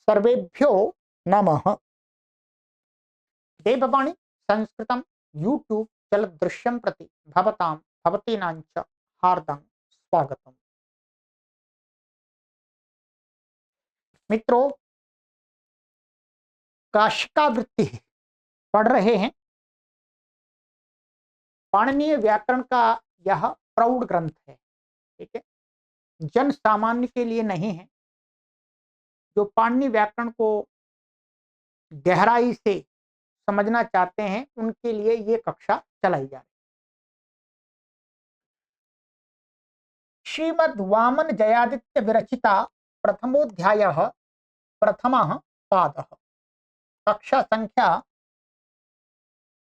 सर्वेभ्यो नमः। देववाणी संस्कृतं यूट्यूब चलदृश्यं प्रति भवतां भवतीनां च हार्दं स्वागतम्। मित्रों, काशिकावृत्ति पढ़ रहे हैं। पाणिनीय व्याकरण का यह प्रौढ़ ग्रंथ है, ठीक है, जन सामान्य के लिए नहीं है। जो पाणिनीय व्याकरण को गहराई से समझना चाहते हैं उनके लिए ये कक्षा चलाई जा रही है। श्रीमद् वामन जयादित्य विरचिता प्रथमोध्यायः प्रथमः पादः। कक्षा संख्या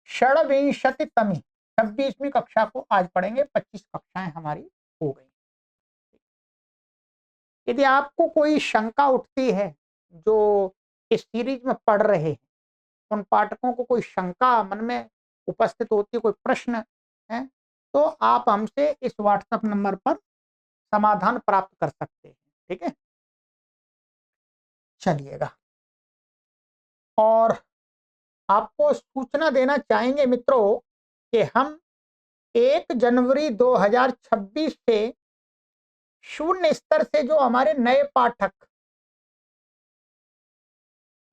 षड्विंशतितमी 26वीं कक्षा को आज पढ़ेंगे। 25 कक्षाएं हमारी हो गई। यदि आपको कोई शंका उठती है, जो इस सीरीज में पढ़ रहे हैं, उन पाठकों को कोई शंका मन में उपस्थित होती है, कोई प्रश्न है, तो आप हमसे इस व्हाट्सएप नंबर पर समाधान प्राप्त कर सकते हैं। ठीक है, चलिएगा। और आपको सूचना देना चाहेंगे मित्रों कि हम 1 जनवरी 2026 से शून्य स्तर से जो हमारे नए पाठक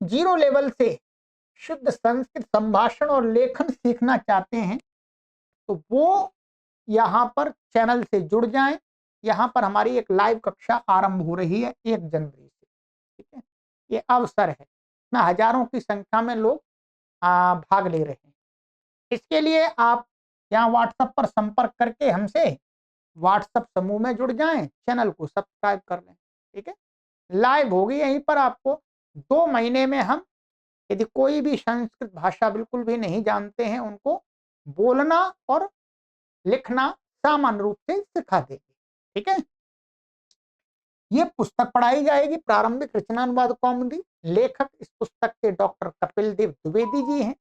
0 लेवल से शुद्ध संस्कृत संभाषण और लेखन सीखना चाहते हैं, तो वो यहाँ पर चैनल से जुड़ जाएं। यहाँ पर हमारी एक लाइव कक्षा आरंभ हो रही है 1 जनवरी से। ठीक है, ये अवसर है, इसमें हजारों की संख्या में लोग भाग ले रहे हैं। इसके लिए आप यहाँ व्हाट्सएप पर संपर्क करके हमसे व्हाट्सएप समूह में जुड़ जाएं, चैनल को सब्सक्राइब कर लें। ठीक है, लाइव होगी यहीं पर। आपको 2 महीने में हम, यदि कोई भी संस्कृत भाषा बिल्कुल भी नहीं जानते हैं, उनको बोलना और लिखना सामान्य रूप से सिखा देंगे। ठीक है, ये पुस्तक पढ़ाई जाएगी, प्रारंभिक रचनानुवाद कौमुदी। लेखक इस पुस्तक के डॉक्टर कपिल देव द्विवेदी जी हैं।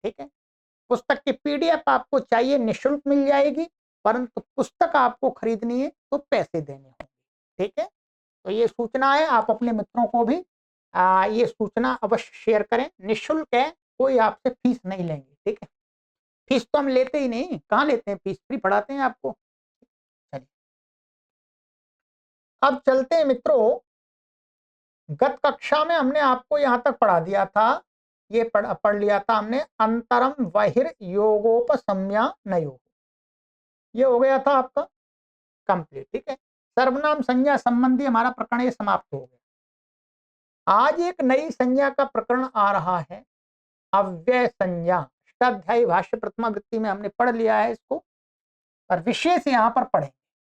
ठीक है, पुस्तक की पीडीएफ आपको चाहिए निःशुल्क मिल जाएगी, परंतु पुस्तक आपको खरीदनी है तो पैसे देने होंगे। ठीक है, तो ये सूचना है, आप अपने मित्रों को भी ये सूचना अवश्य शेयर करें। निःशुल्क है, कोई आपसे फीस नहीं लेंगे। ठीक है, फीस तो हम लेते ही नहीं, कहाँ लेते हैं फीस, फ्री पढ़ाते हैं आपको। चलिए अब चलते हैं मित्रों। गत कक्षा में हमने आपको यहां तक पढ़ा दिया था, ये पढ़ लिया था हमने, अंतरम बहिर्योगोपसंज्ञा नयो। ये हो गया था आपका कंप्लीट। ठीक है, सर्वनाम संज्ञा संबंधी हमारा प्रकरण ये समाप्त हो गया। आज एक नई संज्ञा का प्रकरण आ रहा है, अव्यय संज्ञा। अष्टाध्यायी भाष्य प्रथमा वृत्ति में हमने पढ़ लिया है इसको, पर विशेष यहाँ पर पढ़ेंगे।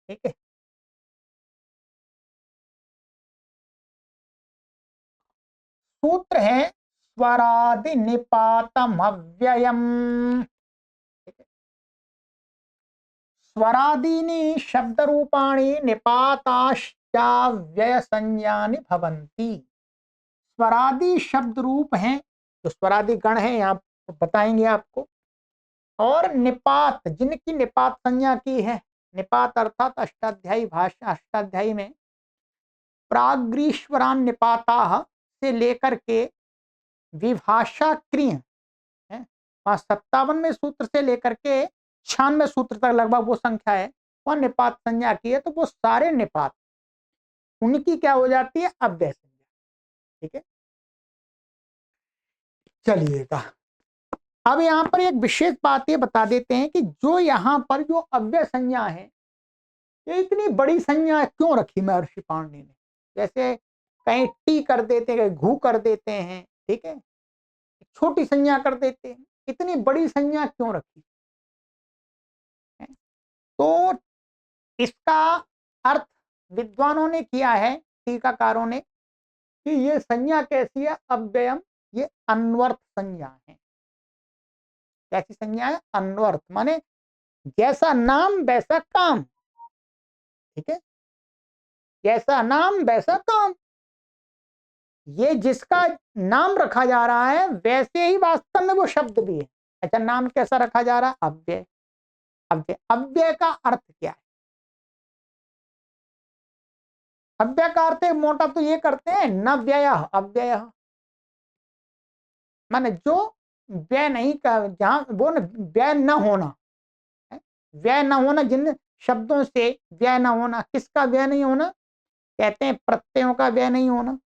ठीक है, सूत्र है स्वरादि निपातम अव्ययम। स्वरादीनि शब्द रूपाणी निपाताश्चाव्यय संज्ञानि भवन्ति। स्वरादि शब्द रूप हैं, जो स्वरादि गण हैं यहाँ बताएंगे आपको, और निपात, जिनकी निपात संज्ञा की है। निपात अर्थात अष्टाध्यायी भाषा, अष्टाध्यायी में प्राग्रीश्वरान निपाता से लेकर के विभाषा क्रिय है, 57वें सूत्र से लेकर के 96वें सूत्र तक लगभग वो संख्या है, वह निपात संज्ञा की है। तो वो सारे निपात, उनकी क्या हो जाती है, अव्यय संज्ञा। ठीक है, चलिएगा। अब यहाँ पर एक विशेष बात ये बता देते हैं कि जो यहाँ पर जो अव्यय संज्ञा है, ये इतनी बड़ी संज्ञा क्यों रखी महर्षि पाणिनि ने। जैसे कहीं टी कर देते हैं, कहीं घू कर देते हैं। ठीक है, छोटी संज्ञा कर देते हैं, इतनी बड़ी संज्ञा क्यों रखी। तो इसका अर्थ विद्वानों ने किया है, टीकाकारों ने, कि ये संज्ञा कैसी है, अव्ययम, ये अन्वर्थ संज्ञा है। कैसी संज्ञा है, अन्वर्थ, माने जैसा नाम वैसा काम। ठीक है, जैसा नाम वैसा काम। ये जिसका नाम रखा जा रहा है वैसे ही वास्तव में वो शब्द भी है। अच्छा, नाम कैसा रखा जा रहा है, अव्यय। अव्यय, अव्यय का अर्थ क्या है, अव्यय का अर्थ है मोटा तो ये करते हैं न व्यय अव्यय, माने जो व्यय नहीं कर, जहां वो न व्यय न होना, व्यय न होना, जिन शब्दों से व्यय न होना, किसका व्यय नहीं होना, कहते हैं प्रत्ययों का व्यय नहीं होना।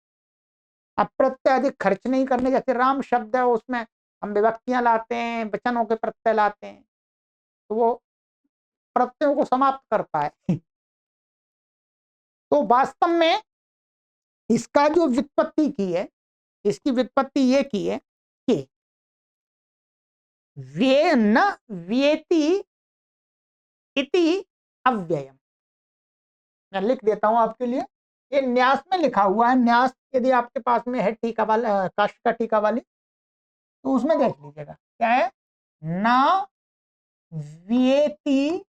अब प्रत्यय अधिक खर्च नहीं करने, जैसे राम शब्द है उसमें हम विभक्तियां लाते हैं, वचनों के प्रत्यय लाते हैं, तो वो प्रत्ययों को समाप्त करता है। तो वास्तव में इसका जो व्युत्पत्ति की है, इसकी व्युत्पत्ति ये की है कि वे न व्येति इति अव्ययम। मैं लिख देता हूं आपके लिए, ये न्यास में लिखा हुआ है। न्यास यदि आपके पास में है टीका वाला, काष्ठ का टीका वाली, तो उसमें देख लीजिएगा क्या है, न व्येति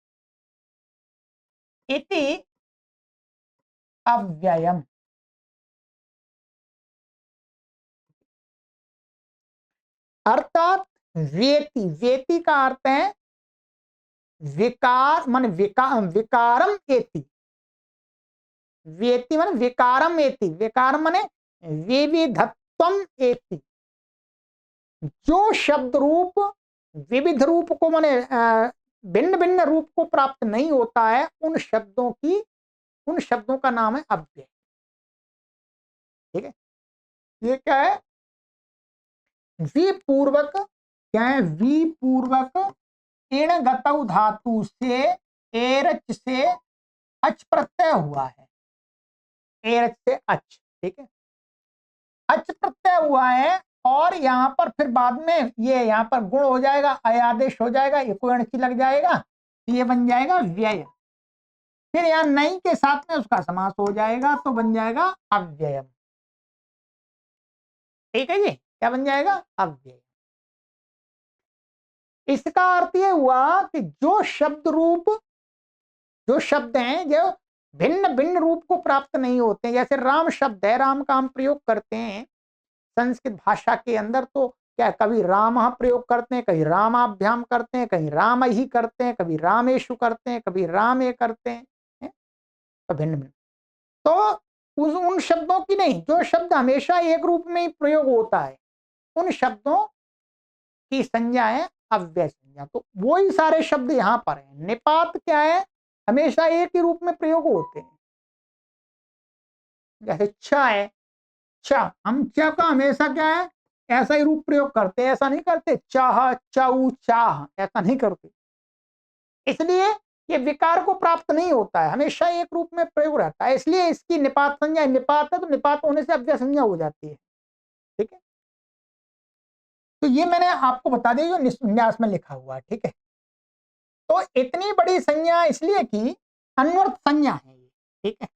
इति अव्ययम। अर्थात व्येति, व्येति का अर्थ है विकार, मान विकारम एति, व्येति मान विकारम एति, विकार माने विविधत्वम एति। जो शब्द रूप विविध रूप को माने भिन्न भिन्न रूप को प्राप्त नहीं होता है, उन शब्दों का नाम है अव्यय। ठीक है, ये क्या है, विपूर्वक, क्या है, विपूर्वक इण गतौ धातु से एरच से अच प्रत्यय हुआ है, एरच से अच, ठीक है, अच प्रत्यय हुआ है, और यहां पर फिर बाद में ये यहां पर गुण हो जाएगा, अयादेश हो जाएगा, ये कोई अणची लग जाएगा, ये बन जाएगा व्यय। फिर यहां नहीं के साथ में उसका समास हो जाएगा, तो बन जाएगा अव्ययम। ठीक है जी, क्या बन जाएगा, अव्यय। इसका अर्थ यह हुआ कि जो शब्द रूप, जो शब्द हैं जो भिन्न भिन्न रूप को प्राप्त नहीं होते, जैसे राम शब्द है, राम का हम प्रयोग करते हैं संस्कृत भाषा के अंदर, तो क्या कभी राम प्रयोग करते हैं, कभी रामाभ्याम करते हैं, कहीं राम ही करते हैं, कभी रामेशु करते हैं, कभी रामे करते हैं, तो भिन्न भिन्न। तो उन शब्दों की नहीं, जो शब्द हमेशा एक रूप में ही प्रयोग होता है, उन शब्दों की संज्ञा है अव्यय संज्ञा। तो वही सारे शब्द यहां पर है। निपात क्या है, हमेशा एक ही रूप में प्रयोग होते हैं, जैसे छ है, छ, हम छ का हमेशा क्या है, ऐसा ही रूप प्रयोग करते हैं, ऐसा नहीं करते चाह चाऊ चाह, ऐसा नहीं करते। इसलिए ये विकार को प्राप्त नहीं होता है, हमेशा एक रूप में प्रयोग रहता है, इसलिए इसकी निपात संज्ञा, निपात है तो निपात होने से अव्यय संज्ञा हो जाती है। ठीक है, तो ये मैंने आपको बता दिया जो न्यास में लिखा हुआ है। ठीक है, तो इतनी बड़ी संज्ञा इसलिए की अन्वर्थ संज्ञा है ये। ठीक है,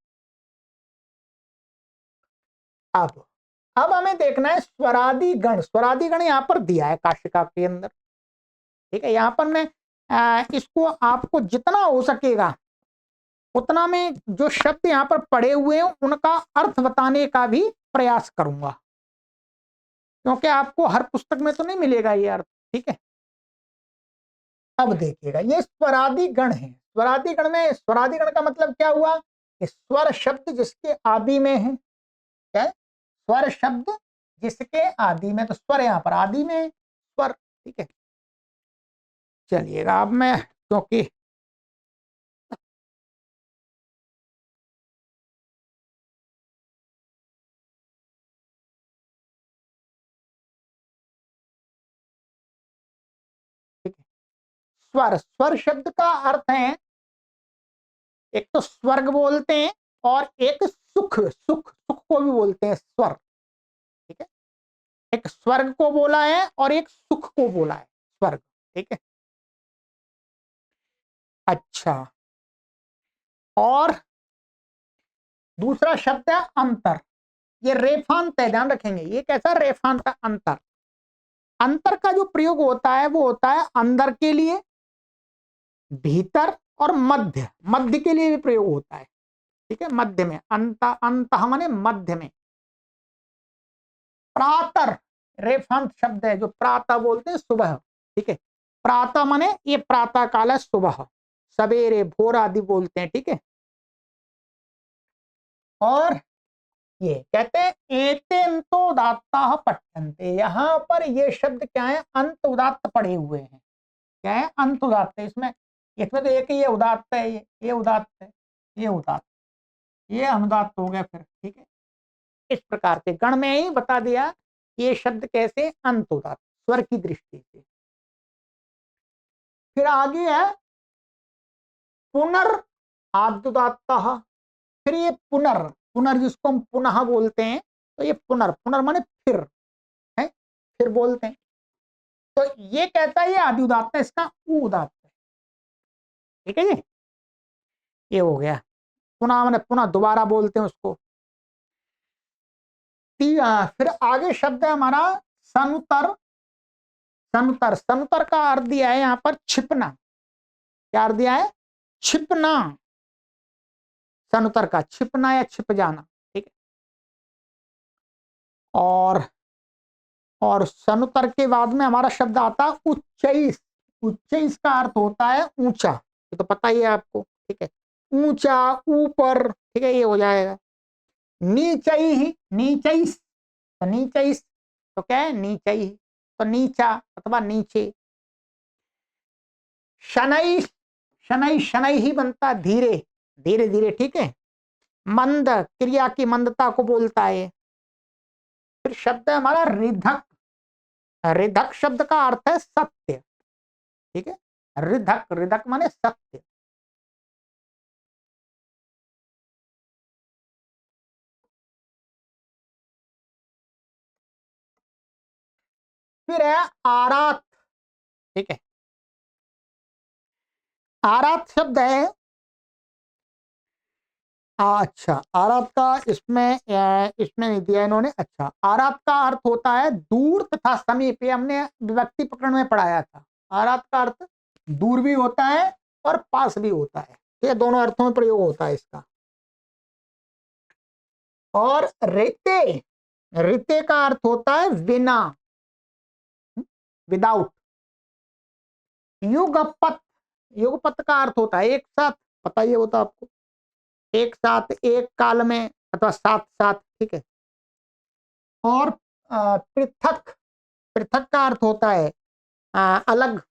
अब हमें देखना है स्वरादि गण। स्वरादि गण यहां पर दिया है काशिका के अंदर। ठीक है, यहां पर मैं इसको आपको जितना हो सकेगा उतना में जो शब्द यहाँ पर पड़े हुए हैं उनका अर्थ बताने का भी प्रयास करूंगा, क्योंकि आपको हर पुस्तक में तो नहीं मिलेगा ये अर्थ। ठीक है, अब देखिएगा, ये स्वरादि गण है। स्वरादि गण में, स्वरादि गण का मतलब क्या हुआ कि स्वर शब्द जिसके आदि में है, क्या है, स्वर शब्द जिसके आदि में, तो स्वर यहाँ पर आदि में है, स्वर। ठीक है, चलिएगा अब मैं, क्योंकि ठीक है, स्वर, स्वर शब्द का अर्थ है, एक तो स्वर्ग बोलते हैं और एक सुख, सुख सुख को भी बोलते हैं स्वर। ठीक है, एक स्वर्ग को बोला है और एक सुख को बोला है, स्वर्ग। ठीक है, अच्छा, और दूसरा शब्द है अंतर। ये रेफांत है, ध्यान रखेंगे, ये कैसा रेफांत है, अंतर। अंतर का जो प्रयोग होता है वो होता है अंदर के लिए, भीतर और मध्य, मध्य के लिए भी प्रयोग होता है। ठीक है, मध्य में, अंत, अंत माने मध्य में। प्रातर रेफांत शब्द है, जो प्रातः बोलते हैं सुबह। ठीक है, प्रातः माने ये प्रातः काल है, सुबह, सवेरे, भोर आदि बोलते हैं। ठीक है, और ये कहते हैं एते अंतोदात्ता पठ्यन्ते, यहाँ पर ये शब्द क्या है, अंत उदात्त पड़े हुए हैं। क्या है, अंत उदात्त है। इसमें इसमें तो एक ही ये उदात्त है, ये उदात्त है, ये उदात्त, ये अनुदात्त हो गया फिर। ठीक है, इस प्रकार से गण में ही बता दिया ये शब्द कैसे अंत उदात्त स्वर की दृष्टि से। फिर आगे है पुनर आद्युदात्त। फिर ये पुनर, पुनर जिसको हम पुनः बोलते हैं, तो ये पुनर, पुनर माने फिर है, फिर बोलते हैं। तो ये कहता है ये आदि उदात्त है, इसका उ उदात्त है। ठीक है जी, ये हो गया। पुनः माने पुनः दोबारा बोलते हैं उसको। फिर आगे शब्द है हमारा सनुतर। सनुतर, सनुतर का अर्थ दिया है यहाँ पर छिपना। क्या अर्थ दिया है, छिपना। सनुतर का छिपना या छिप जाना। ठीक है, और सनुतर के बाद में हमारा शब्द आता है उच्चैस। उच्चैस का अर्थ होता है ऊंचा, ये तो पता ही है आपको। ठीक है, ऊंचा, ऊपर। ठीक है, ये हो जाएगा। नीचई ही, नीचैस, तो नीचैस तो क्या है, नीचई, तो नीचा अथवा नीचे। शनै, शनै, शनै ही बनता धीरे, धीरे धीरे। ठीक है, मंद, क्रिया की मंदता को बोलता है। फिर शब्द है हमारा रिधक। रिधक शब्द का अर्थ है सत्य। ठीक है, रिधक, रिधक माने सत्य। फिर है आरात। ठीक है, आरात शब्द है, अच्छा आरात का इसमें नहीं दिया इन्होंने। अच्छा, आरात का अर्थ होता है दूर तथा समीप, ये हमने विभक्ति प्रकरण में पढ़ाया था। आरात का अर्थ दूर भी होता है और पास भी होता है, ये दोनों अर्थों में प्रयोग होता है इसका। और रेते, रेते का अर्थ होता है बिना, विदाउट। युगपत, युगपत का अर्थ होता है एक साथ, पता ही होता आपको, एक साथ, एक काल में अथवा साथ साथ। ठीक है, और पृथक, पृथक का अर्थ होता है अलग।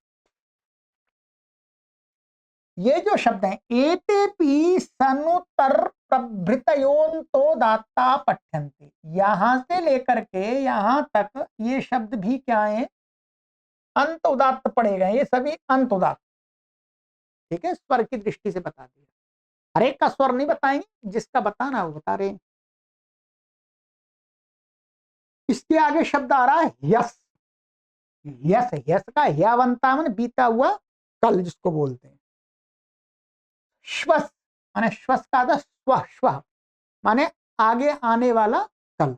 ये जो शब्द है एतेपि सनुतर प्रभृतयोन्तो दाता पठ्यन्ते, यहां से लेकर के यहां तक ये शब्द भी क्या है, अंत उदात्त पड़े गए, ये सभी अंत उदात्त। ठीक है, स्वर की दृष्टि से बता दिया, हर एक का स्वर नहीं बताएंगे, जिसका बताना वो बता रहे हैं। इसके आगे शब्द आ रहा है यस। यस, यस का या बनता है बीता हुआ कल जिसको बोलते हैं। श्वस माने श्वस का था स्व, स्व माने आगे आने वाला कल।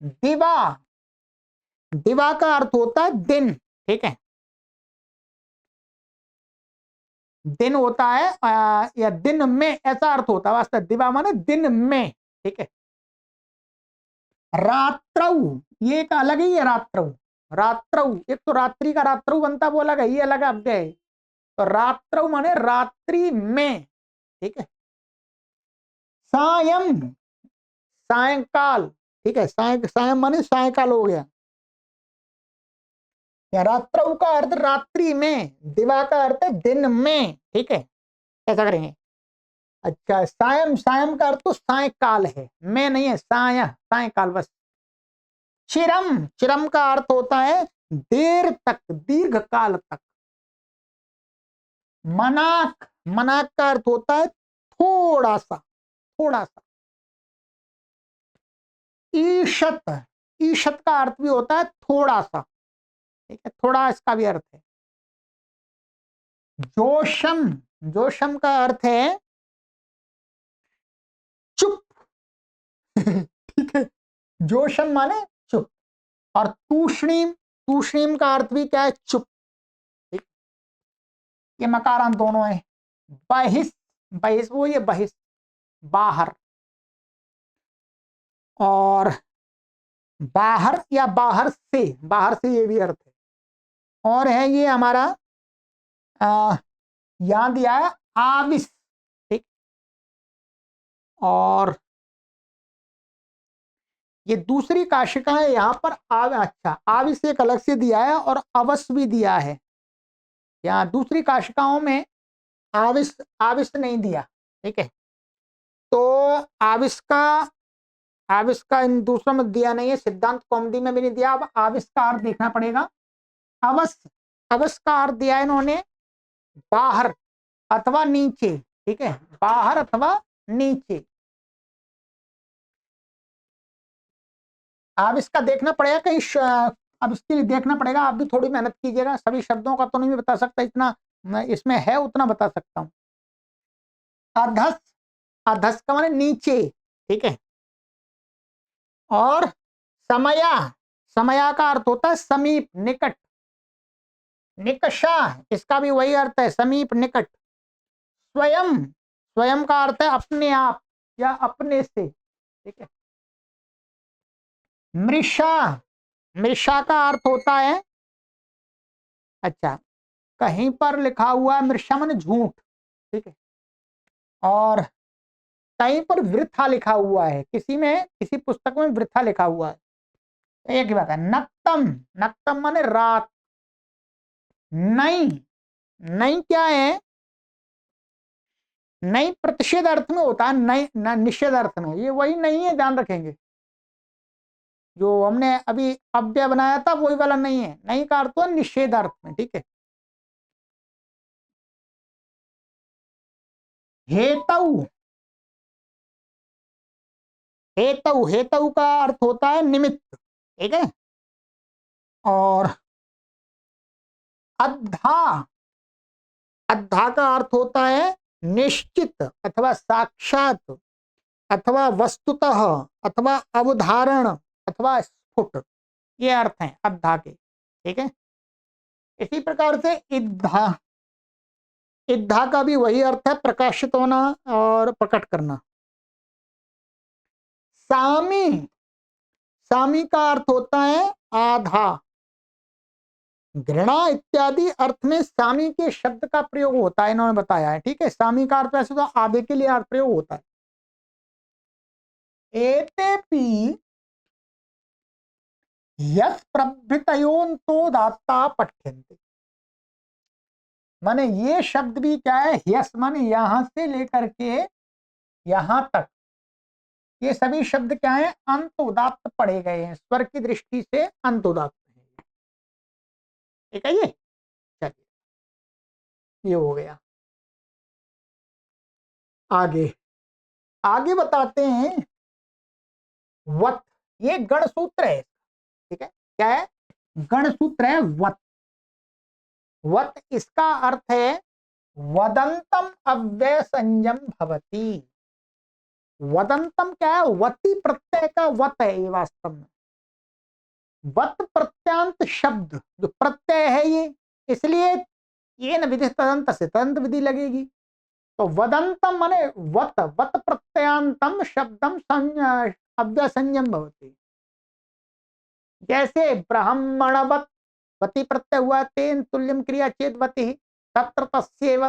दिवा, दिवा का अर्थ होता है दिन। ठीक है, दिन होता है या दिन में, ऐसा अर्थ होता है वास्तव। दिवा माने दिन में। ठीक है, रात्रौ, ये एक अलग ही है रात्रौ। रात्रौ, एक तो रात्रि का रात्रौ बनता, वो अलग है, ये अलग अव्यय है। तो रात्रौ माने रात्रि में। ठीक है, सायं, सायंकाल। ठीक है, सायं माने सायंकाल हो गया। या रात्रौ का अर्थ रात्रि में, दिवा का अर्थ है दिन में। ठीक है, ऐसा करेंगे। अच्छा, सायं, सायं का अर्थ तो सायंकाल है, मैं नहीं है, सायंकाल बस। चिरम, चिरम का अर्थ होता है देर तक, दीर्घ काल तक। मनाक, मनाक का अर्थ होता है थोड़ा सा, थोड़ा सा। ईशत, ईशत का अर्थ भी होता है थोड़ा सा। ठीक है, थोड़ा इसका भी अर्थ है। जोशम, जोशम का अर्थ है चुप। ठीक है, जोशम माने चुप। और तूष्णीम, तूष्णीम का अर्थ भी क्या है, चुप। ठीक, ये मकारांत दोनों है। बहिस, बहिस वो ये बहिस, बाहर। और बाहर या बाहर से, बाहर से ये भी अर्थ है। और है ये हमारा यहां दिया है आविस। ठीक, और ये दूसरी काशिका है, यहाँ पर अच्छा आविश एक अलग से दिया है और अवश्य भी दिया है। यहाँ दूसरी काशिकाओं में आविश आविश नहीं दिया, ठीक है। तो आविश का इन दूसरों में दिया नहीं है, सिद्धांत कौमुदी में भी नहीं दिया। अब आविश का अर्थ देखना पड़ेगा। अवश्य अवश्य का अर्थ दिया है इन्होंने बाहर अथवा नीचे, ठीक है, बाहर अथवा नीचे। अब इसका देखना पड़ेगा कहीं अब इसके लिए देखना पड़ेगा, आप भी थोड़ी मेहनत कीजिएगा। सभी शब्दों का तो नहीं बता सकता, इतना इसमें है उतना बता सकता हूं। अधस, अधस का माने नीचे, ठीक है। और समया, समया का अर्थ होता है समीप, निकट। निकषा, इसका भी वही अर्थ है, समीप, निकट। स्वयं, स्वयं का अर्थ है अपने आप या अपने से, ठीक है। मृषा, मृषा का अर्थ होता है, अच्छा कहीं पर लिखा हुआ है मृषा माने झूठ, ठीक है। और कहीं पर वृथा लिखा हुआ है, किसी में किसी पुस्तक में वृथा लिखा हुआ है, एक ही बात है। नक्तम, नक्तम माने रात। नहीं, नहीं क्या है, नहीं प्रतिषेध अर्थ में होता है, नहीं निषेध अर्थ में, ये वही नहीं है, ध्यान रखेंगे। जो हमने अभी अव्यय बनाया था वही वाला नहीं है, नहीं का अर्थ है निषेध अर्थ में, ठीक है। हेतु, हेतु, हेतु का अर्थ होता है निमित्त, ठीक है। और अद्धा, अद्धा का अर्थ होता है निश्चित अथवा साक्षात अथवा वस्तुतः अथवा अवधारण अथवा स्फुट, ये अर्थ हैं अद्धा के, ठीक है। इसी प्रकार से इद्धा, इद्धा का भी वही अर्थ है, प्रकाशित होना और प्रकट करना। सामी, सामी का अर्थ होता है आधा। घृणा इत्यादि अर्थ में सामी के शब्द का प्रयोग होता है, इन्होंने बताया है, ठीक है। सामी का अर्थ वैसे तो आधे के लिए अर्थ प्रयोग होता है। एतेपि यस प्रभृतयोन्तो दाता पठ्यन्ते, माने ये शब्द भी क्या है, यस माने यहां से लेकर के यहां तक, ये सभी शब्द क्या है, अंत उदात्त पढ़े गए हैं, स्वर की दृष्टि से अंत उदात्त है, ठीक है। ये चलिए, ये हो गया। आगे आगे बताते हैं वत, ये गण सूत्र है, ठीक है। क्या है, गण सूत्र है वत। वत इसका अर्थ है वदंतम अव्यय संयम भवती। वदंतम क्या है, वती प्रत्यय का वत है ये वास्तव में। वत प्रत्यांत शब्द जो प्रत्यय है ये, इसलिए ये न विधि तदंत से तदंत विधि लगेगी। तो वदंतम माने वत, वत प्रत्यांतम शब्दम अव्यय संयम भवती। जैसे ब्राह्मणवत, वती प्रत्यय हुआ, तेन तुल्यम क्रिया चेत वती तत्र तस्यैव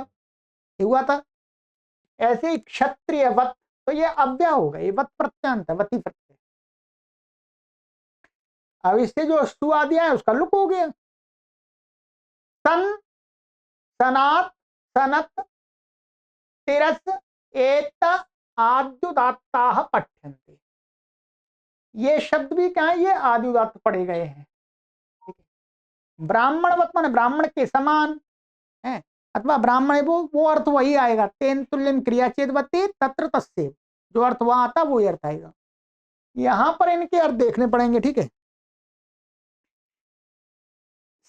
हुआ था। ऐसे ही क्षत्रिय वत, तो ये अव्यय होगा, ये वत प्रत्यांत है, वती प्रत्यय। अब इससे जो सु आ दिया है उसका लुक हो गया। सन, सनात, सनत, तिरस, एत आद्युदात्ताः पठ्यन्ते, ये शब्द भी क्या है, ये आद्युदात्त पढ़े गए हैं, ठीक है। ब्राह्मणवत माने ब्राह्मण के समान है, अथवा ब्राह्मण वो अर्थ वही आएगा, तेन तुल्यम क्रिया चेदवती तत्र तस्य, जो अर्थ वहां आता वही अर्थ आएगा। यहां पर इनके अर्थ देखने पड़ेंगे, ठीक है।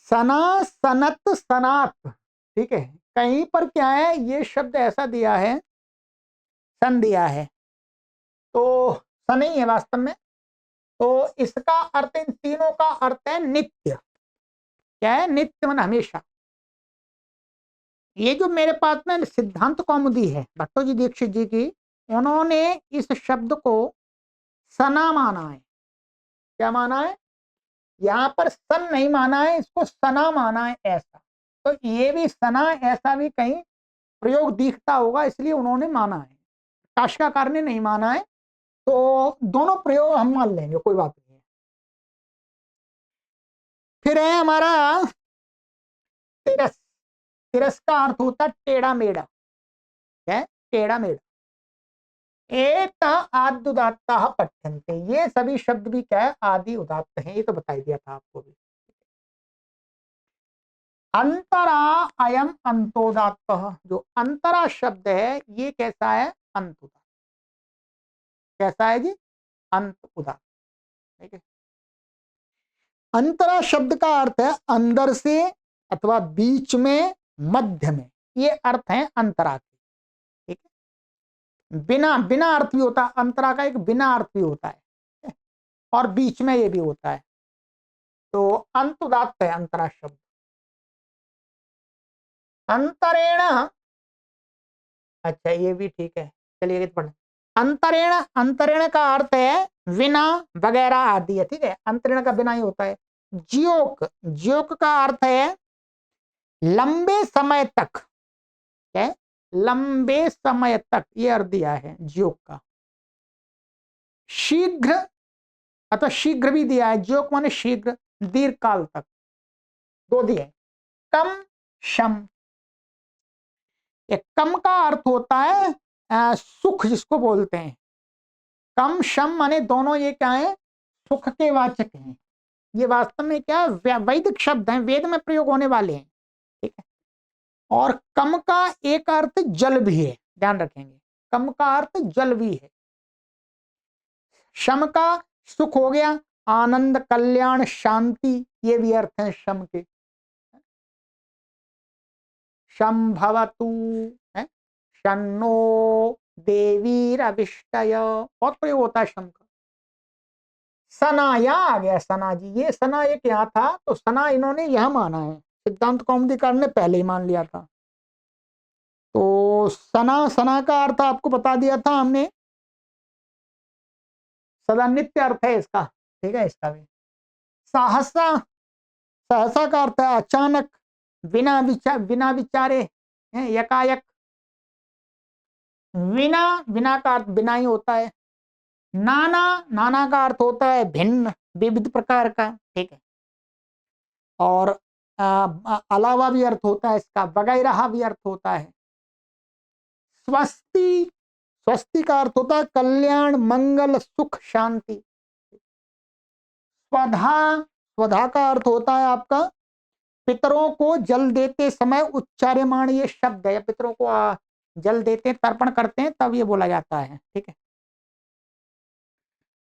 सना, सनत, सनात, ठीक है। कहीं पर क्या है, ये शब्द ऐसा दिया है, सन दिया है, तो सन नहीं है वास्तव में। तो इसका अर्थ, इन तीनों का अर्थ है नित्य। क्या है, नित्य मन हमेशा। ये जो मेरे पास में सिद्धांत कौमुदी है भट्टो जी दीक्षित जी की, उन्होंने इस शब्द को सना माना है। क्या माना है, यहाँ पर सन नहीं माना है, इसको सना माना है ऐसा। तो ये भी सना ऐसा भी कहीं प्रयोग दिखता होगा, इसलिए उन्होंने माना है। काशिकाकार ने नहीं माना है, तो दोनों प्रयोग हम मान लेंगे, कोई बात नहीं है। फिर है हमारा तिरस। तिरस का अर्थ होता है टेढ़ा मेढ़ा। क्या है? टेढ़ा मेढ़ा। एक आदि उदात्त पठ्यन्ते, ये सभी शब्द भी क्या है? आदि उदात्त हैं, ये तो बता दिया था आपको भी। अंतरा अयम अंतोदात्त, जो अंतरा शब्द है ये कैसा है? अंत उदात्त। कैसा है जी? अंत उदात्त। ठीक है। अंतरा शब्द का अर्थ है अंदर से अथवा बीच में, मध्य में, ये अर्थ है अंतरा के। ठीक है। बिना, बिना अर्थ भी होता है अंतरा का, एक बिना अर्थ भी होता है और बीच में ये भी होता है, तो अंत उदात्त है अंतरा शब्द। अंतरेण, अच्छा ये भी ठीक है, चलिए पढ़। अंतरेण, अंतरेण का अर्थ है विना, वगैरह आदि है। ठीक है, अंतरेण का बिना ही होता है। ज्योक, ज्योक का अर्थ है लंबे समय तक। क्या है? लंबे समय तक, ये अर्थ दिया है ज्योक का। शीघ्र, अथवा शीघ्र भी दिया है, ज्योक माने शीघ्र, दीर्घ काल तक, दो दिए। कम शम, एक कम का अर्थ होता है सुख, जिसको बोलते हैं। कम शम माने दोनों ये क्या है? सुख के वाचक हैं। ये वास्तव में क्या वैदिक शब्द हैं, वेद में प्रयोग होने वाले हैं। ठीक है। और कम का एक अर्थ जल भी है, ध्यान रखेंगे, कम का अर्थ जल भी है। शम का सुख हो गया, आनंद, कल्याण, शांति, ये भी अर्थ है शम के। शम भवतु है, शन्नो देवीरविष्टय, बहुत प्रयोग होता है शम का। सना, यहाँ आ गया सना जी, ये सना एक यहाँ था, तो सना इन्होंने यह माना है, सिद्धांत कौमुदीकार ने पहले ही मान लिया था। तो सना, सना का अर्थ आपको बता दिया था हमने, सदा नित्य अर्थ है इसका। ठीक है, इसका भी। सहसा, सहसा का अर्थ है अचानक, बिना विचार, बिना विचारे, यकायक। विना, बिना का अर्थ बिना ही होता है। नाना, नाना का अर्थ होता है भिन्न, विविध प्रकार का। ठीक है। और अलावा भी अर्थ होता है इसका, वगैरह भी अर्थ होता है। स्वस्ति, स्वस्ति का अर्थ होता है कल्याण, मंगल, सुख, शांति। स्वधा, स्वधा का अर्थ होता है आपका पितरों को जल देते समय उच्चार्यमाण ये शब्द है, पितरों को जल देते हैं, तर्पण करते हैं, तब ये बोला जाता है। ठीक है,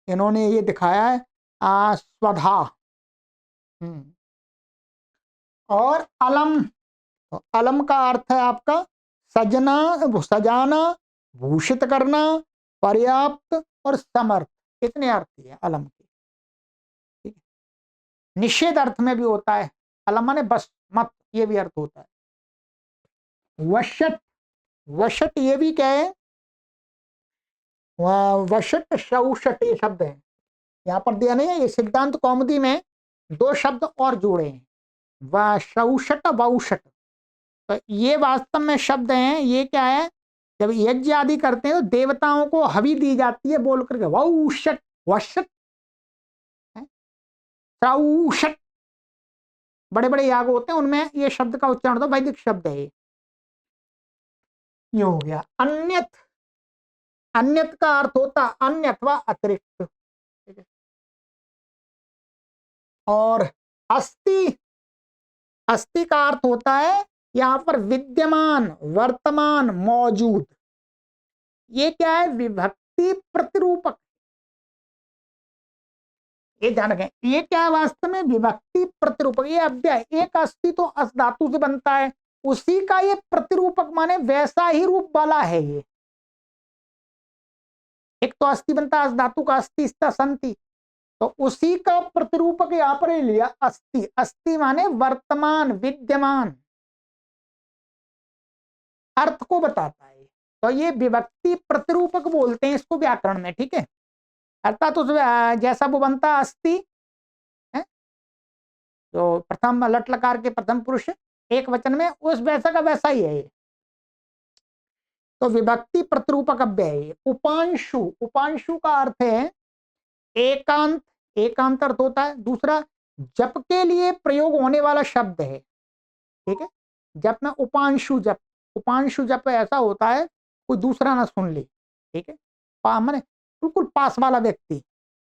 इन्होंने ये दिखाया है स्वधा। और अलम, तो अलम का अर्थ है आपका सजना, सजाना, भूषित करना, पर्याप्त और समर्थ, इतने अर्थ है अलम के। ठीक है। निषेध अर्थ में भी होता है, अलम माने बस मत, ये भी अर्थ होता है। वशट, वशट ये भी क्या है? वशट, शौशट, ये शब्द है, यहाँ पर दिया नहीं है, ये सिद्धांत कौमुदी में दो शब्द और जोड़े हैं, वशौषट, वौषट। तो ये वास्तव में शब्द हैं, ये क्या है? जब यज्ञ आदि करते हैं तो देवताओं को हवि दी जाती है बोल करके, वौषट, वशट, श्रौषट, बड़े बड़े याग होते हैं उनमें ये शब्द का उच्चारण होता है, वैदिक शब्द है ये हो गया। अन्यत, अन्यत का अर्थ होता अन्य अथवा अतिरिक्त। और अस्ति, अस्ति का अर्थ होता है यहां पर विद्यमान, वर्तमान, मौजूद। ये क्या है? विभक्ति प्रतिरूपक। ये ध्यान रखें, ये क्या है? वास्तव में विभक्ति प्रतिरूपक। ये अव्यय, एक अस्ति तो अस धातु से बनता है, उसी का ये प्रतिरूपक माने वैसा ही रूप वाला है ये। एक तो अस्थि बनता है अस धातु का, अस्थि, संति, तो उसी का प्रतिरूपक यहां पर लिया अस्ति। अस्ति माने वर्तमान, विद्यमान, अर्थ को बताता है, तो ये विभक्ति प्रतिरूपक बोलते हैं इसको व्याकरण में। ठीक है, अर्थात उस जैसा वो बनता अस्ति है, तो प्रथम लट लकार के प्रथम पुरुष एक वचन में, उस वैसा का वैसा ही है ये। तो विभक्ति प्रतिरूपक अव्यय है। उपांशु, उपांशु का अर्थ है एकांत, एकांत अर्थ होता है। दूसरा, जप के लिए प्रयोग होने वाला शब्द है, ठीक है। जप में उपांशु जप, उपांशु जप ऐसा होता है कोई दूसरा ना सुन ले, ठीक है, माने बिल्कुल पास वाला व्यक्ति,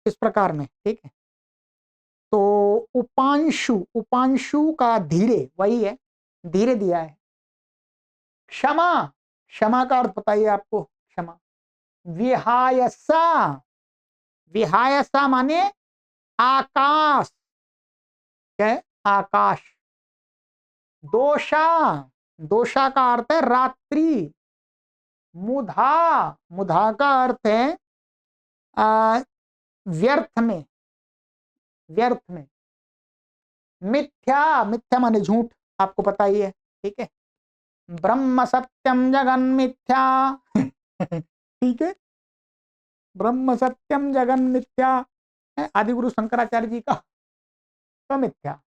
इस प्रकार में, ठीक है। तो उपांशु, उपांशु का धीरे, वही है, धीरे दिया है। क्षमा, क्षमा का अर्थ बताइए आपको, क्षमा। विहायसा, विहायसा माने आकाश, क्या है, आकाश। दोषा, दोषा का अर्थ है रात्रि। मुधा, मुधा का अर्थ है व्यर्थ में, व्यर्थ में। मिथ्या, मिथ्या माने झूठ, आपको पता ही है, ठीक है। ब्रह्म सत्यम जगन मिथ्या ठीक है, ब्रह्म सत्यम जगन मिथ्या है आदिगुरु शंकराचार्य जी का, तो मिथ्या,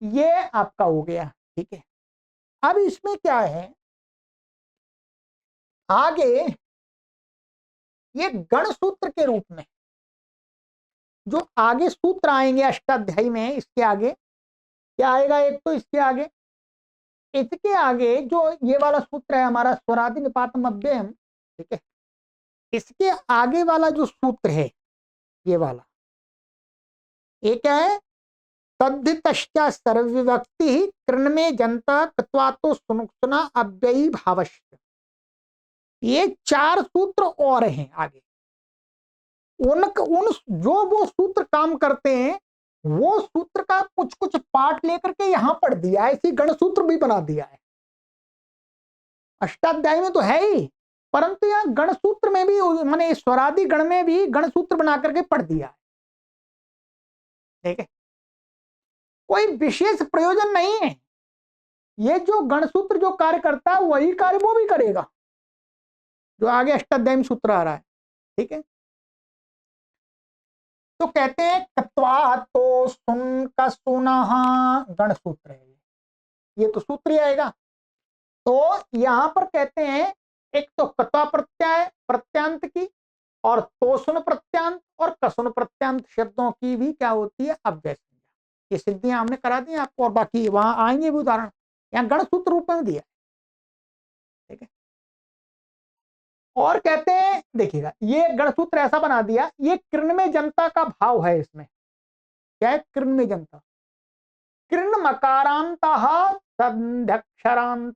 ये आपका हो गया, ठीक है। अब इसमें क्या है, आगे ये गण सूत्र के रूप में जो आगे सूत्र आएंगे अष्टाध्यायी में, इसके आगे क्या आएगा, एक तो इसके आगे, इसके आगे जो ये वाला सूत्र है हमारा स्वरादि निपातम अव्ययम, ठीक है, इसके आगे वाला जो सूत्र है ये वाला, ये क्या है, तद्धितश्च सर्वविभक्ति कृन्मे जनता कृत्वातो सुनुक्तना अव्ययी भावश्च। ये चार सूत्र और हैं आगे, उन जो वो सूत्र काम करते हैं वो सूत्र का कुछ कुछ पार्ट लेकर के यहां पढ़ दिया है, इसी गण सूत्र भी बना दिया है। अष्टाध्यायी में तो है ही, परंतु यहां गण सूत्र में भी, माने स्वरादि गण में भी गण सूत्र बना करके पढ़ दिया है, ठीक है। कोई विशेष प्रयोजन नहीं है, ये जो गण सूत्र जो कार्य करता है वही कार्य वो भी करेगा जो आगे अष्टाध्यायी में सूत्र आ रहा है, ठीक है। तो कहते हैं कत्वा तो सुन का सुनः गण सूत्र है, ये तो सूत्र ही आएगा। तो यहां पर कहते हैं एक तो कत्वा प्रत्यय प्रत्यांत की, और तोसुन प्रत्यांत और कसुन प्रत्यांत शब्दों की भी क्या होती है, अव्यय संज्ञा। ये सिद्धियां हमने करा दी आपको, और बाकी वहां आएंगे भी उदाहरण, यहाँ गण सूत्र रूप में दिया, ठीक है। और कहते हैं देखिएगा, ये गण सूत्र ऐसा बना दिया, ये कृण में जनता का भाव है, इसमें क्या है, कृण में जनता, कृण मकारांत संध्यक्षरांत,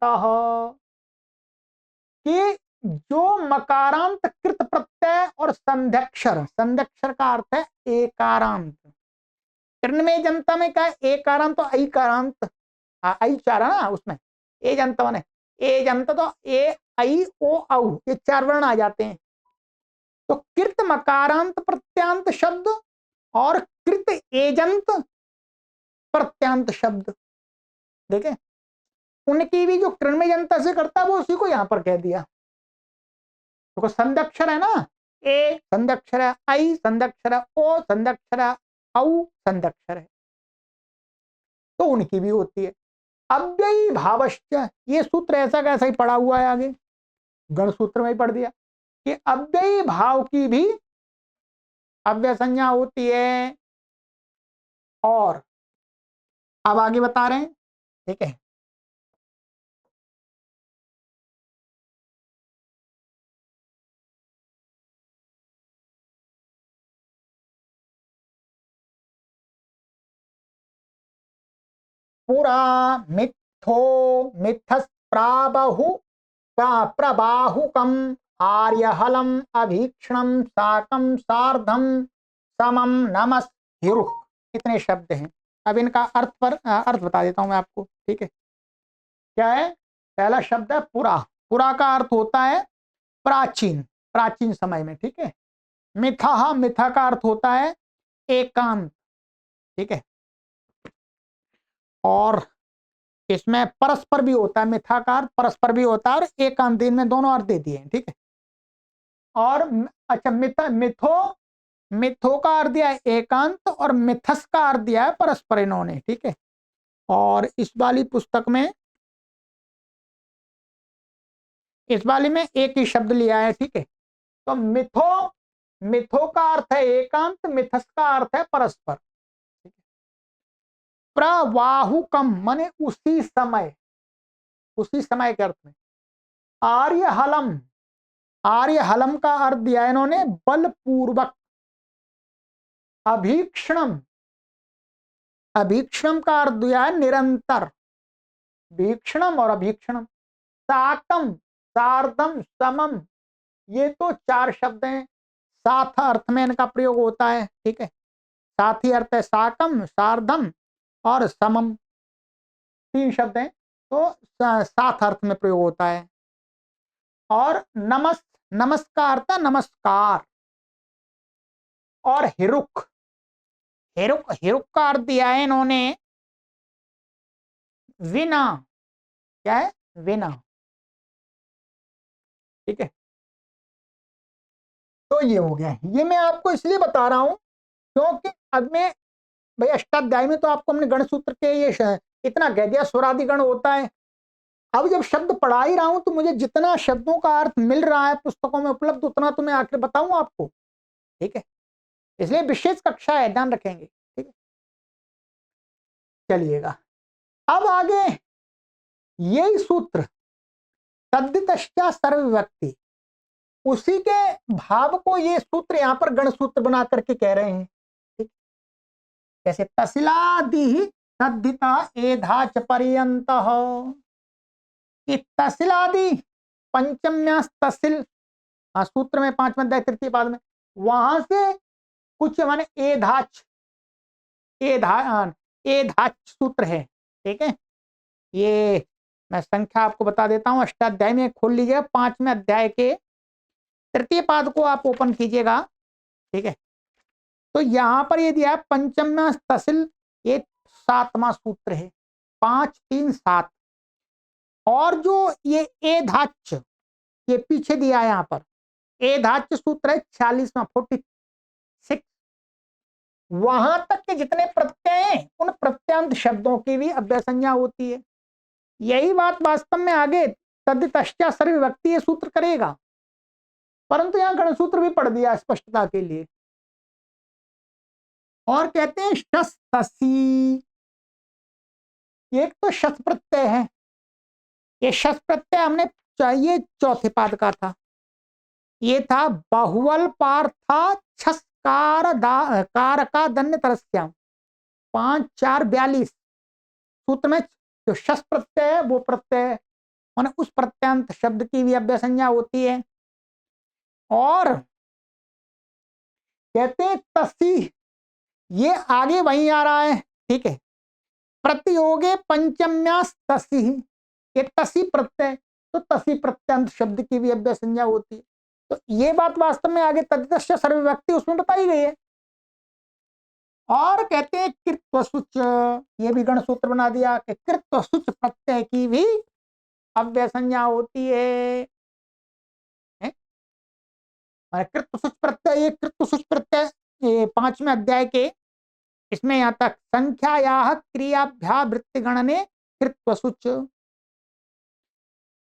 कि जो मकारांत कृत प्रत्यय और संध्यक्षर, संध्यक्षर का अर्थ है एकारांत, कृण में जनता में क्या है, एकारांत तो ऐकारांत, आई चार है ना उसमें, ए जनता माने ए जनता, तो ए आई ओ औ ये चार वर्ण आ जाते हैं। तो कृत मकारांत प्रत्यांत शब्द और कृत एजंत प्रत्यांत शब्द, देखें उनकी भी जो कृण्मय जनता से करता है वो उसी को यहां पर कह दिया। तो संदक्षर है ना, ए संदक्षर है, आई संदक्षर है, ओ संदक्षर है, औ संदक्षर है, तो उनकी भी होती है। अव्ययी भावश्च, ये सूत्र ऐसा कैसा ही पड़ा हुआ है आगे, गण सूत्र में ही पढ़ दिया कि अव्ययी भाव की भी अव्यय संज्ञा होती है। और अब आगे बता रहे हैं, ठीक है। पुरा मिथ्यो मिथस प्राबहु प्रबाहुकम आर्यहलम अभीक्षणम साकम सार्धम समम नमस्थिरुः, कितने शब्द हैं। अब इनका अर्थ बता देता हूं मैं आपको, ठीक है। क्या है, पहला शब्द है पुरा, पुरा का अर्थ होता है प्राचीन, प्राचीन समय में, ठीक है। मिथा, मिथा का अर्थ होता है एकांत, ठीक है। और इसमें परस्पर भी होता है, मिथा का अर्थ परस्पर भी होता है और एकांत, में दोनों अर्थ दे दिए हैं, ठीक है। और अच्छा मिथो, मिथो का अर्थ दिया है एकांत, और मिथस का अर्थ दिया है परस्पर, इन्होंने, ठीक है। और इस वाली पुस्तक में इस वाले में एक ही शब्द लिया है, ठीक है। तो मिथो, मिथो का अर्थ है एकांत, मिथस का अर्थ है परस्पर। प्रवाहुकम माने उसी समय, उसी समय के अर्थ में। आर्य हलम, आर्य हलम का अर्थ दिया इन्होंने बलपूर्वक। अभीक्षणम, अभीक्षणम का अर्थ दिया है निरंतर, भीक्षणम और अभीक्षणम। साकम, सार्धम, समम, ये तो चार शब्द हैं, साथ अर्थ में इनका प्रयोग होता है, ठीक है। साथ ही अर्थ है साकम, सार्धम और समम, तीन शब्द हैं, तो साथ अर्थ में प्रयोग होता है। और नमस्, नमस्कार था नमस्कार। और हिरुक, हिरुक, हिरुक का अर्थ दिया है इन्होंने विना, क्या है, विना, ठीक है। तो ये हो गया, ये मैं आपको इसलिए बता रहा हूं क्योंकि अब मैं भाई अष्टाध्यायी में तो आपको हमने गण सूत्र के ये इतना कह दिया, स्वरादि गण होता है। अब जब शब्द पढ़ा ही रहा हूं तो मुझे जितना शब्दों का अर्थ मिल रहा है पुस्तकों में उपलब्ध उतना तो मैं आखिर बताऊं आपको, ठीक है। इसलिए विशेष कक्षा है, ध्यान रखेंगे, ठीक है। चलिएगा अब आगे, यही सूत्र तद्धितश्चा सर्वविभक्ति, उसी के भाव को ये सूत्र यहां पर गण सूत्र बना करके कह रहे हैं, ठीक। जैसे तसिलादि तद्धिता एधाच पर्यंत, तसिलादि पंचम्यास तसिल, सूत्र में पांचवें अध्याय तृतीय पाद में, वहां से कुछ माने एधाच, एधाच सूत्र है, ठीक है। ये मैं संख्या आपको बता देता हूं, अष्टाध्याय में खोल लीजिएगा, पांचवें अध्याय के तृतीय पाद को आप ओपन कीजिएगा, ठीक है। तो यहां पर ये दिया है पंचम्या तहसील, ये सातवां सूत्र है, 5 3 7। और जो ये ए धाच्य, ये पीछे दिया है, यहां पर ए धाच्य सूत्र है 46वां 46। वहां तक के जितने प्रत्यय हैं उन प्रत्यांत शब्दों की भी अव्यय संज्ञा होती है। यही बात वास्तव में आगे तद्धितश्चा सर्वविभक्ति ये सूत्र करेगा, परंतु यहां गणसूत्र भी पढ़ दिया स्पष्टता के लिए। और कहते हैं शस तसी, एक तो शस प्रत्यय है, ये शस प्रत्यय हमने चाहिए चौथे पाद का था, ये था बहुवल पार्था छस्कार कारका दन्य तरस्याम, 5 4 42 सूत्र में जो शस प्रत्यय है वो प्रत्यय माने उस प्रत्यांत शब्द की भी अव्यय संज्ञा होती है। और कहते हैं तसी, ये आगे वहीं आ रहा है, ठीक है। प्रतियोगे पंचम्यास तसी, ये तसी प्रत्यय, तो तसी प्रत्यांत शब्द की भी अव्यय संज्ञा होती है। तो ये बात वास्तव में आगे तद्धितश्च सर्वविभक्ति उसमें बताई गई है। और कहते हैं कृत्वसुच, ये भी गण सूत्र बना दिया कि कृत्वसुच प्रत्यय की भी अव्यय संज्ञा होती है। कृत्वसुच प्रत्यय, ये कृत्वसुच प्रत्यय ये 5वें अध्याय के इसमें यहां तक संख्याया क्रियाभ्या वृत्ति गणने कृत्वसुच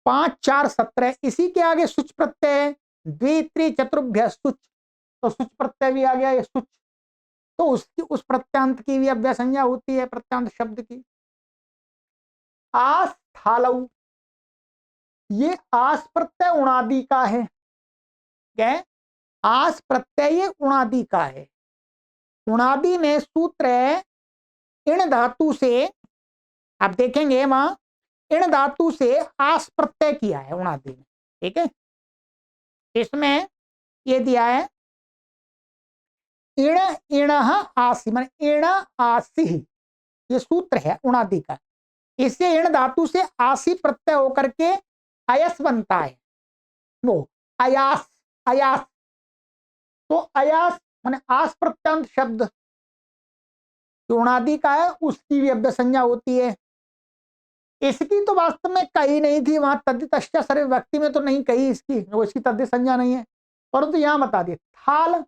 5 4 17। इसी के आगे सुच प्रत्यय द्वित्रि चतुर्भ्य सुच, तो सुच प्रत्यय भी आ गया, ये सुच, तो उसकी उस प्रत्यांत की भी अव्यय संज्ञा होती है, प्रत्यांत शब्द की। आस थालऊ, ये आस प्रत्यय उणादि का है, क्या, आस प्रत्यय ये उणादि का है। उणादि में सूत्र है इण धातु से, आप देखेंगे वहां इण धातु से आस प्रत्यय किया है उणादि में, ठीक है। इसमें ये दिया है इण इण आसी माने इण आसी, ये सूत्र है उणादि का। इससे इण धातु से आसी प्रत्यय होकर के अयस बनता है, वो अयास, अयास, तो अयास माने आस प्रत्यांत शब्द जो उणादि का है उसकी भी अव्यय संज्ञा होती है। इसकी तो वास्तव में कही नहीं थी वहां तद्धितश्च सर्वविभक्ति में, तो नहीं कही इसकी, वो इसकी तद्धित संज्ञा नहीं है, परंतु यहां बता दिए थाल,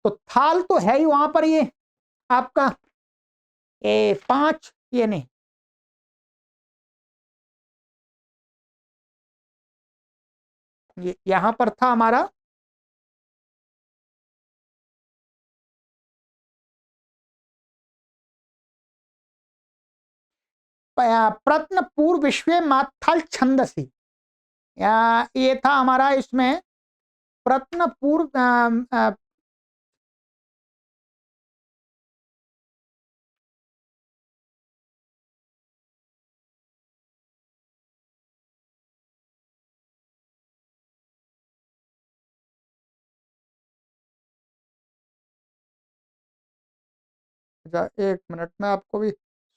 तो थाल तो है ही वहां पर, ये आपका 5 ये नहीं ये यहां पर था हमारा प्रत्न पूर्व विश्व मात्थल छंदसी, ये था हमारा इसमें प्रत्न पूर्व एक मिनट में आपको भी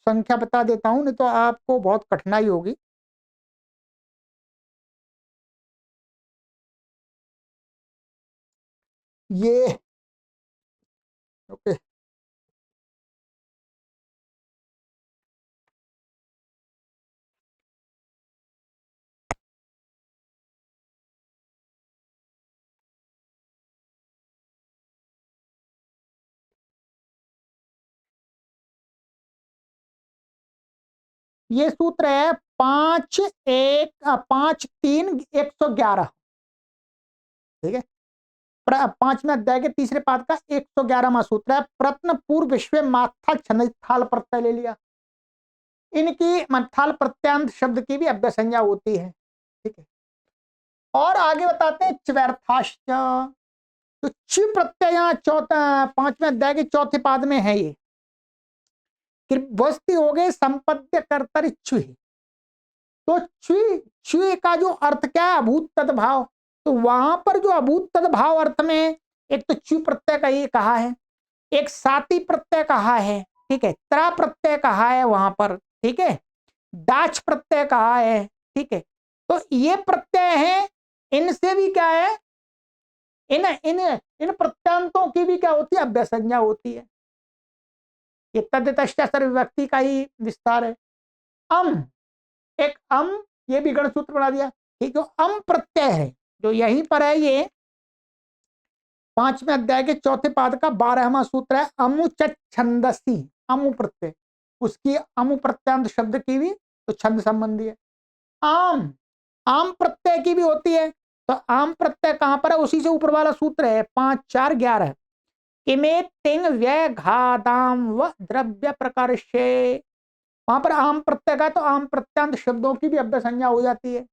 संख्या बता देता हूं, नहीं तो आपको बहुत कठिनाई होगी। ये ओके, ये सूत्र है 5 1 5 3 111। ठीक है, 5वें अध्याय के तीसरे पाद का 111वां सूत्र है। प्रत्न पूर्व विश्व मात्थल छंद, थाल प्रत्यय ले लिया। इनकी मत्थाल प्रत्यांत शब्द की भी अव्यय संज्ञा होती है। ठीक है, और आगे बताते हैं च्व्यर्थाश्च। तो ची प्रत्यय यहाँ चौथा 5वें अध्याय के चौथे पाद में है। ये वस्ती हो गए संपद्य कर्तर च्वी। तो च्वी च्वी का जो अर्थ क्या है, अभूत तद्भाव। तो वहां पर जो अभूत तद्भाव अर्थ में एक तो च्वी प्रत्यय का ये कहा है, एक साती प्रत्यय कहा है। ठीक है, त्रा प्रत्यय कहा है वहां पर। ठीक है, डाच प्रत्यय कहा है। ठीक है, तो ये प्रत्यय है, इनसे भी क्या है, इन इन इन प्रत्यांतों की भी क्या होती है, अव्यय संज्ञा होती है। ये तद्दतश्च विभक्ति का ही विस्तार है। अम, एक अम, ये भी गण सूत्र बना दिया कि जो अम प्रत्यय है, जो यहीं पर है, ये 5वें अध्याय के चौथे पाद का 12वां सूत्र है। अमुच छंदसी, अमु प्रत्यय, उसकी अमु प्रत्यांत शब्द की भी तो छंद संबंधी है। आम, आम प्रत्यय की भी होती है। तो आम प्रत्यय कहां पर है, उसी से ऊपर वाला सूत्र है 5 4 11। इमे तिंग व्यय घादाम व द्रव्य प्रकर्षे, वहां पर आम प्रत्यय का तो आम प्रत्यांत शब्दों की भी अव्यय संज्ञा हो जाती है।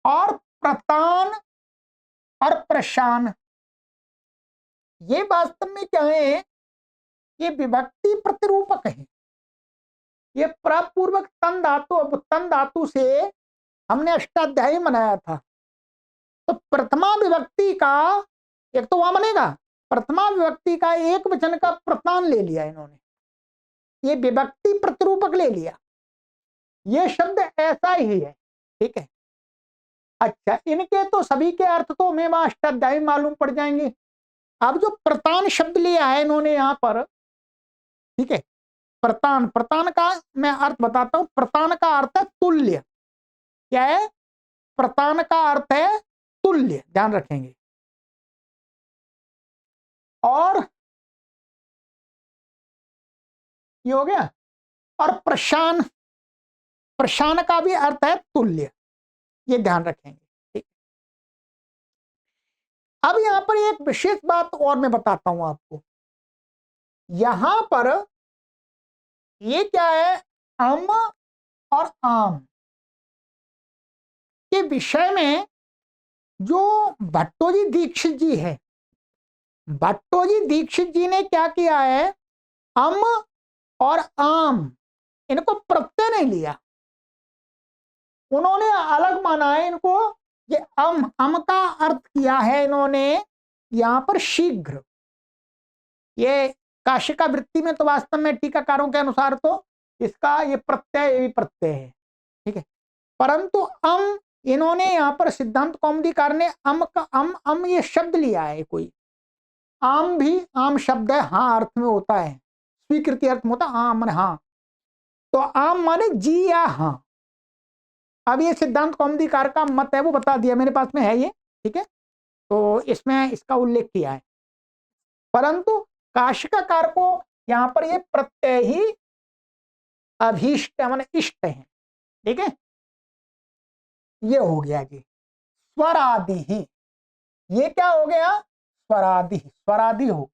और प्रतान और प्रशान, ये वास्तव में क्या है, ये विभक्ति प्रतिरूपक है। ये प्रपूर्वक तन धातु, तन धातु से हमने अष्टाध्यायी बनाया था। तो प्रथमा विभक्ति का एक तो वहां बनेगा, प्रथमा विभक्ति का एक वचन का प्रतान ले लिया इन्होंने, ये विभक्ति प्रतिरूपक ले लिया। ये शब्द ऐसा ही है। ठीक है, अच्छा, इनके तो सभी के अर्थ तो हमें वहां अष्टाध्यायी मालूम पड़ जाएंगे। अब जो प्रतान शब्द लिया है इन्होंने यहां पर, ठीक है, प्रतान, प्रतान का मैं अर्थ बताता हूं। प्रतान का अर्थ है तुल्य। क्या है, प्रतान का अर्थ है तुल्य, ध्यान रखेंगे। और ये हो गया। और प्रशान, प्रशान का भी अर्थ है तुल्य, ये ध्यान रखेंगे। ठीक, अब यहां पर एक विशेष बात और मैं बताता हूं आपको। यहां पर ये क्या है, अम और आम के विषय में जो भट्टोजी दीक्षित जी है, भट्टोजी दीक्षित जी ने क्या किया है, अम और आम इनको प्रत्यय नहीं लिया, उन्होंने अलग माना है इनको। ये अम का अर्थ किया है इन्होंने यहां पर शीघ्र। ये काशिका वृत्ति में तो वास्तव में टीकाकारों के अनुसार तो इसका ये प्रत्यय भी प्रत्यय है। ठीक है, परंतु अम, इन्होंने यहां पर सिद्धांत कौमुदीकार ने अम का अम ये शब्द लिया है। कोई आम भी आम शब्द है, हाँ अर्थ में होता है, स्वीकृति अर्थ में होता है आम माने हाँ। तो आम माने जी या हाँ। अब ये सिद्धांत कौमुदीकार का मत है, वो बता दिया, मेरे पास में है ये। ठीक है, तो इसमें इसका उल्लेख किया है, परंतु काशिकाकार को यहां पर ये प्रत्यय ही अभीष्ट माने इष्ट है। ठीक है, ये हो गया जी। स्वरादि ही, ये क्या हो गया, स्वरादि, स्वरादि हो।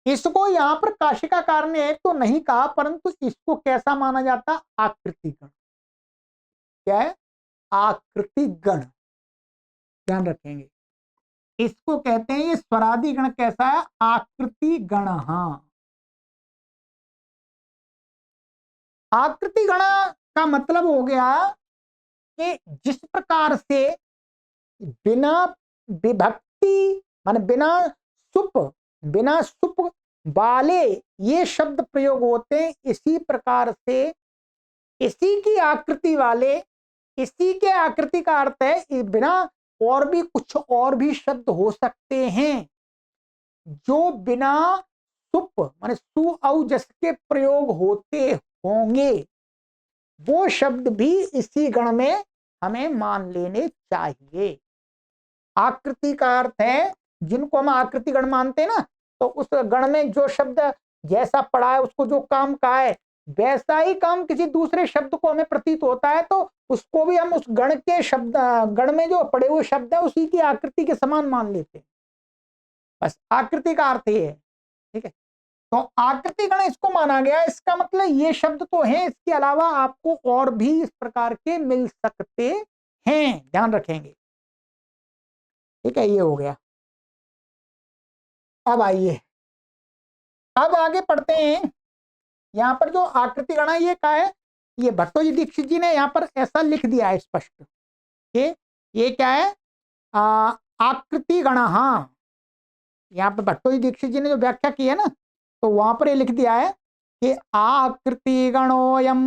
इसको यहां पर काशिकाकार ने तो नहीं कहा, परंतु इसको कैसा माना जाता, आकृति गण। क्या है, आकृति गण, ध्यान रखेंगे। इसको कहते हैं, ये स्वरादि गण कैसा है, आकृति गण। हाँ, आकृति गण का मतलब हो गया कि जिस प्रकार से बिना विभक्ति मान बिना सुप वाले ये शब्द प्रयोग होते हैं, इसी प्रकार से इसी की आकृति वाले, इसी के आकृति का अर्थ है बिना और भी कुछ और भी शब्द हो सकते हैं जो बिना सुप माने सु औ जस के प्रयोग होते होंगे, वो शब्द भी इसी गण में हमें मान लेने चाहिए। आकृति का अर्थ है जिनको हम आकृति गण मानते हैं ना, तो उस गण में जो शब्द जैसा पड़ा है, उसको जो काम का है वैसा ही काम किसी दूसरे शब्द को हमें प्रतीत होता है, तो उसको भी हम उस गण के शब्द, गण में जो पड़े हुए शब्द है उसी की आकृति के समान मान लेते हैं। बस आकृति का अर्थ ये है, ठीक है। तो आकृति गण इसको माना गया, इसका मतलब ये शब्द तो है, इसके अलावा आपको और भी इस प्रकार के मिल सकते हैं, ध्यान रखेंगे, ठीक है। ये हो गया। अब आइए, अब आगे पढ़ते हैं। यहां पर जो आकृति गण ये क्या है, ये भट्टोजी दीक्षित जी ने यहां पर ऐसा लिख दिया है स्पष्ट कि ये क्या है, आकृति गण। हाँ, यहाँ पे भट्टोजी दीक्षित जी ने जो व्याख्या की है ना, तो वहां पर ये लिख दिया है कि आकृति गणोयम,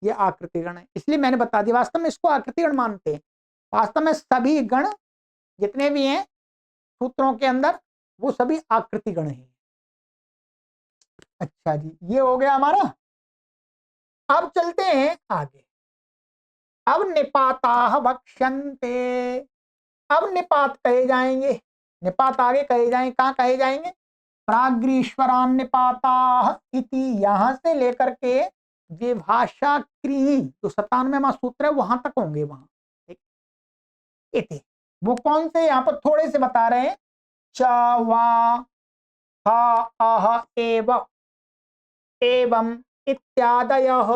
ये आकृति गण है, इसलिए मैंने बता दिया। वास्तव में इसको आकृति गण मानते हैं। वास्तव में सभी गण जितने भी हैं सूत्रों के अंदर, वो सभी आकृति गण हैं। अच्छा जी, ये हो गया हमारा। अब चलते हैं आगे। अब निपाता वक्ष्यन्ते, अब निपात कहे जाएंगे। निपात आगे कहे जाएंगे, कहाँ कहे जाएंगे, प्राग्रीश्वरान निपाता इति, यहां से लेकर के विभाषा क्री जो 97वां सूत्र है वहां तक होंगे वहां, ठीक। इति वो कौन से, यहां पर थोड़े से बता रहे हैं, च वा हा आह एव एवं इत्यादयः,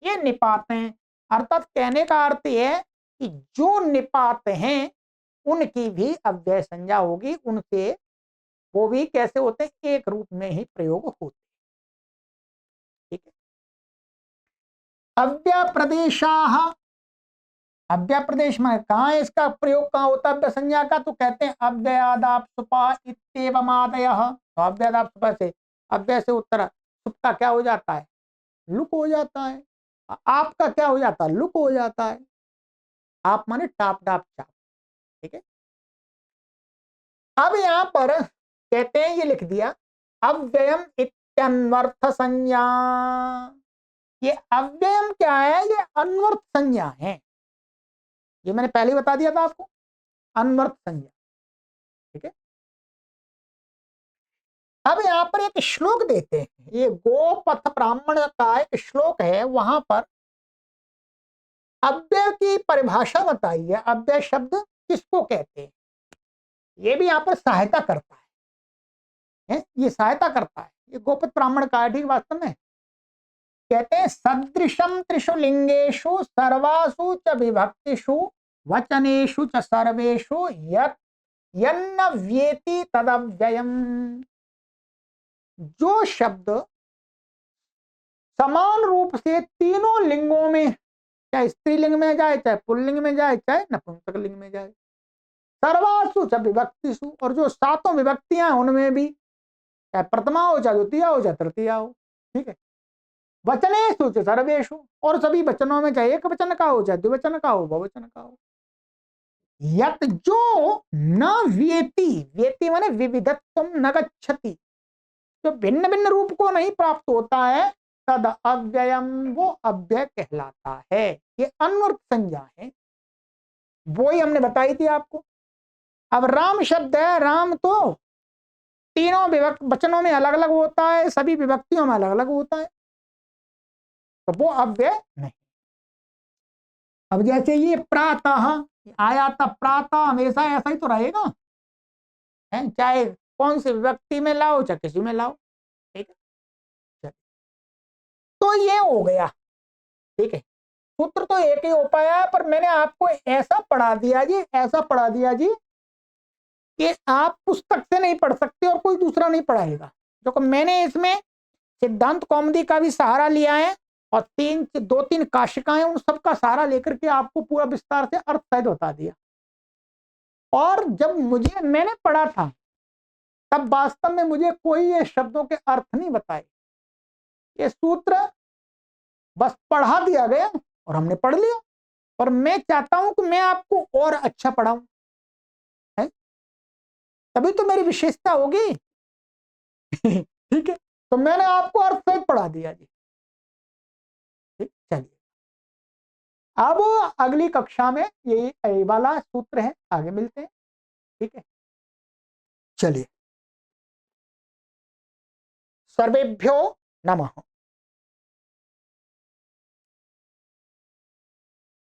ये निपात हैं। अर्थात कहने का अर्थ है कि जो निपात हैं उनकी भी अव्यय संज्ञा होगी, उनसे वो भी कैसे होते हैं, एक रूप में ही प्रयोग होते हैं, ठीक है। अव्यय प्रदेशाः, अव्यय प्रदेश में कहाँ इसका प्रयोग कहाँ होता है अव्यय संज्ञा का, तो कहते हैं अव्ययादाप सुपा इत्येवमादयः। तो अव्ययादाप सुपा से, अव्यय से उत्तर सुप का क्या हो जाता है, लुक हो जाता है। आपका क्या हो जाता है, लुक हो जाता है। आप माने टाप डाप चाप, ठीक है। अब यहां पर कहते हैं, ये लिख दिया अव्ययम इत्यन्वर्थ संज्ञा, ये अव्ययम क्या है, ये अन्वर्थ संज्ञा है। ये मैंने पहले बता दिया था आपको, अन्वर्थ संज्ञा, ठीक है। अब यहां पर एक श्लोक देते हैं, ये गोपथ ब्राह्मण का एक श्लोक है, वहां पर अव्यय की परिभाषा बताइए, अव्यय शब्द किसको कहते हैं। ये भी यहां पर सहायता करता है, ये सहायता करता है, ये गोपथ ब्राह्मण का है, ठीक। वास्तव में कहते हैं सदृशम त्रिषु लिंगेषु सर्वासु च विभक्तिषु वचनेषु च सर्वेषु यन्न व्येति तदव्ययम्, जो शब्द समान रूप से तीनों लिंगों में, चाहे स्त्रीलिंग में जाए, चाहे पुल्लिंग में जाए, चाहे नपुंसक लिंग में जाए, सर्वासु च विभक्तिषु, और जो सातों विभक्तियां उनमें भी, चाहे प्रथमा हो, चाहे द्वितीया हो, चाहे तृतीया हो, ठीक है। वचनेषु च सर्वेषु, और सभी वचनों में, चाहे एक वचन का हो, चाहे द्विवचन का हो, बहुवचन का हो। यत जो न व्येति, व्येति माने विविधत्वम न गच्छति, जो भिन्न भिन्न रूप को नहीं प्राप्त होता है, तद अव्ययम, वो अव्यय कहलाता है। ये अन्वर्थ संज्ञा है, वो ही हमने बताई थी आपको। अब राम शब्द है, राम तो तीनों वचनों में अलग अलग होता है, सभी विभक्तियों में अलग अलग होता है, तो वो अव्यय नहीं। अब जैसे ये प्रातः आया था, प्रातः हमेशा ऐसा ही तो रहेगा, है चाहे कौन से व्यक्ति में लाओ चाहे किसी में लाओ, ठीक है। तो ये हो गया, ठीक है। सूत्र तो एक ही हो पाया है, पर मैंने आपको ऐसा पढ़ा दिया जी, ऐसा पढ़ा दिया जी कि आप पुस्तक से नहीं पढ़ सकते और कोई दूसरा नहीं पढ़ाएगा। जो मैंने इसमें सिद्धांत कौमुदी का भी सहारा लिया है और दो तीन काशिकाएं, उन सबका सहारा लेकर के आपको पूरा विस्तार से अर्थ सहित बता दिया। और जब मैंने पढ़ा था तब वास्तव में मुझे कोई ये शब्दों के अर्थ नहीं बताए, ये सूत्र बस पढ़ा दिया गया और हमने पढ़ लिया। पर मैं चाहता हूं कि मैं आपको और अच्छा पढ़ाऊं, है तभी तो मेरी विशेषता होगी। ठीक है, तो मैंने आपको अर्थ सहित पढ़ा दिया जी। ठीक, चलिए अब अगली कक्षा में यही वाला सूत्र है, आगे मिलते हैं। ठीक है, चलिए, सर्वेभ्यो नमः।